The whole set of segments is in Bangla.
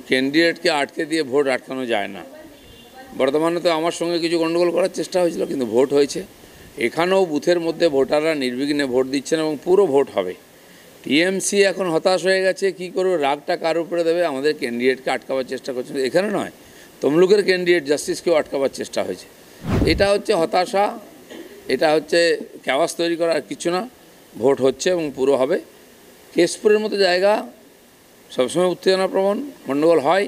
ক্যান্ডিডেটকে আটকে দিয়ে ভোট আটকানো যায় না। বর্তমানে তো আমার সঙ্গে কিছু গণ্ডগোল করার চেষ্টা হয়েছিল, কিন্তু ভোট হয়েছে। এখানেও বুথের মধ্যে ভোটাররা নির্বিঘ্নে ভোট দিচ্ছেন এবং পুরো ভোট হবে। টিএমসি এখন হতাশ হয়ে গেছে, কী করবে, রাগটা কার উপরে দেবে, আমাদের ক্যান্ডিডেটকে আটকাবার চেষ্টা করছে। এখানে নয়, তমলুকের ক্যান্ডিডেট জাস্টিসকেও আটকাবার চেষ্টা হয়েছে। এটা হচ্ছে হতাশা, এটা হচ্ছে ক্যাওয়াস তৈরি করা, আর কিছু না। ভোট হচ্ছে এবং পুরো হবে। কেশপুরের মতো জায়গা সবসময় উত্তেজনাপ্রবণ, গণ্ডগোল হয়।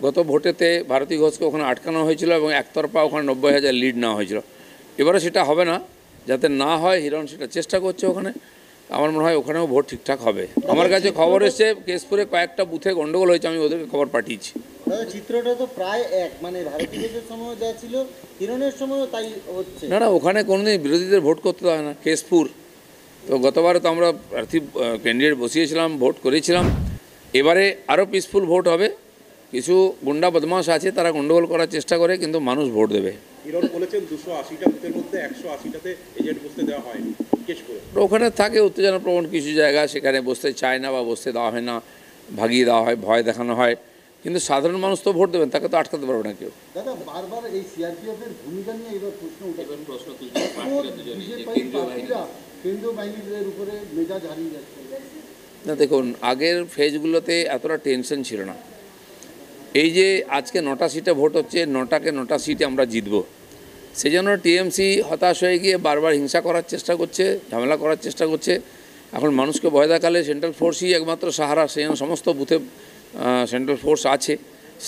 গত ভোটেতে ভারতী ঘোষকে ওখানে আটকানো হয়েছিল এবং একতরফা ওখানে 90,000 লিড নেওয়া হয়েছিল। এবারে সেটা হবে না, যাতে না হয় হিরণ সেটা চেষ্টা করছে ওখানে। আমার মনে হয় ওখানেও ভোট ঠিকঠাক হবে। আমার কাছে খবর এসছে কেশপুরে কয়েকটা বুথে গণ্ডগোল হয়েছে, আমি ওদেরকে খবর পাঠিয়েছি। চিত্রটা তো প্রায় এক, মানে ভারতী ঘোষের সময় যা ছিল হিরণের সময়ও তাই হচ্ছে। না, ওখানে কোনোদিন বিরোধীদের ভোট করতে হয় না। কেশপুর তো গতবারে তো আমরা প্রার্থী ক্যান্ডিডেট বসিয়েছিলাম, ভোট করেছিলাম। এবারে আরও পিসফুল ভোট হবে। কিছু গুন্ডা বদমাশ আছে, তারা গণ্ডগোল করার চেষ্টা করে, কিন্তু মানুষ ভোট দেবে। হিরণ বলেছেন 280টা বুথের মধ্যে 180টাতে এজেন্ট বসতে দেওয়া হয়নি। ওখানে থাকে উত্তেজনাপ্রবণ কিছু জায়গা, সেখানে বসতে চায় না বা বসতে দেওয়া হয় না, ভাগিয়ে দেওয়া হয়, ভয় দেখানো হয়। কিন্তু সাধারণ মানুষ তো ভোট দেবেন, তাকে তো আটকাতে পারবে না কেউ। দাদা, বারবার এই সিআরপিএফের ভূমিকা নিয়ে এবার প্রশ্ন কেন্দ্রীয় বাহিনীর উপরে মেজাজ হারিয়ে যাচ্ছে। না, দেখুন, আগের ফেজগুলোতে এতটা টেনশন ছিল না। এই যে আজকে 9টা সিটে ভোট হচ্ছে, 9টা সিটে আমরা জিতব, সেই জন্য টিএমসি হতাশ হয়ে গিয়ে বারবার হিংসা করার চেষ্টা করছে, ঝামেলা করার চেষ্টা করছে। এখন মানুষকে ভয় দেখালে সেন্ট্রাল ফোর্সই একমাত্র সাহারা, সেই জন্য সমস্ত বুথে সেন্ট্রাল ফোর্স আছে।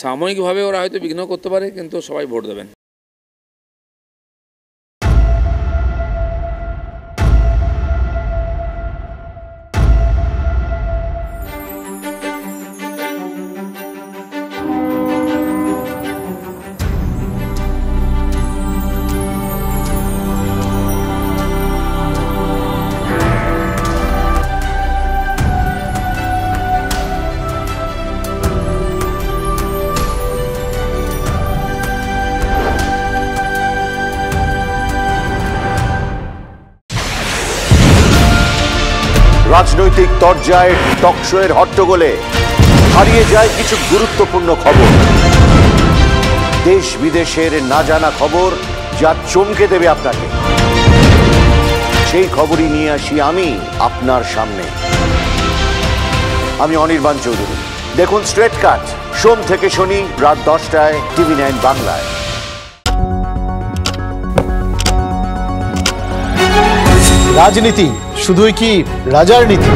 সাময়িকভাবে ওরা হয়তো বিঘ্ন করতে পারে, কিন্তু সবাই ভোট দেবেন। রাজনৈতিক তরজায় টকশোয়ের হট্টগোলে হারিয়ে যায় কিছু গুরুত্বপূর্ণ খবর, দেশ বিদেশের না জানা খবর যা চমকে দেবে আপনাকে। সেই খবরই নিয়ে আসি আমি আপনার সামনে। আমি অনির্বাণ চৌধুরী। দেখুন স্ট্রেট কাট, সোম থেকে শনি রাত 10টায় TV9 বাংলায়। রাজনীতি শুধুই কি রাজার নীতি?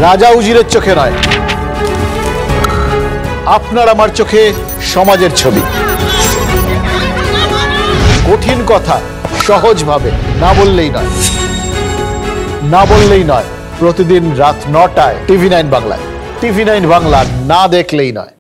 রাজা উজিরের চোখে নয়, আপনার আমার চোখে সমাজের ছবি। কঠিন কথা সহজভাবে না বললেই নয়। প্রতিদিন রাত 9টায় TV9 বাংলায়। TV9 বাংলা না দেখলেই নয়।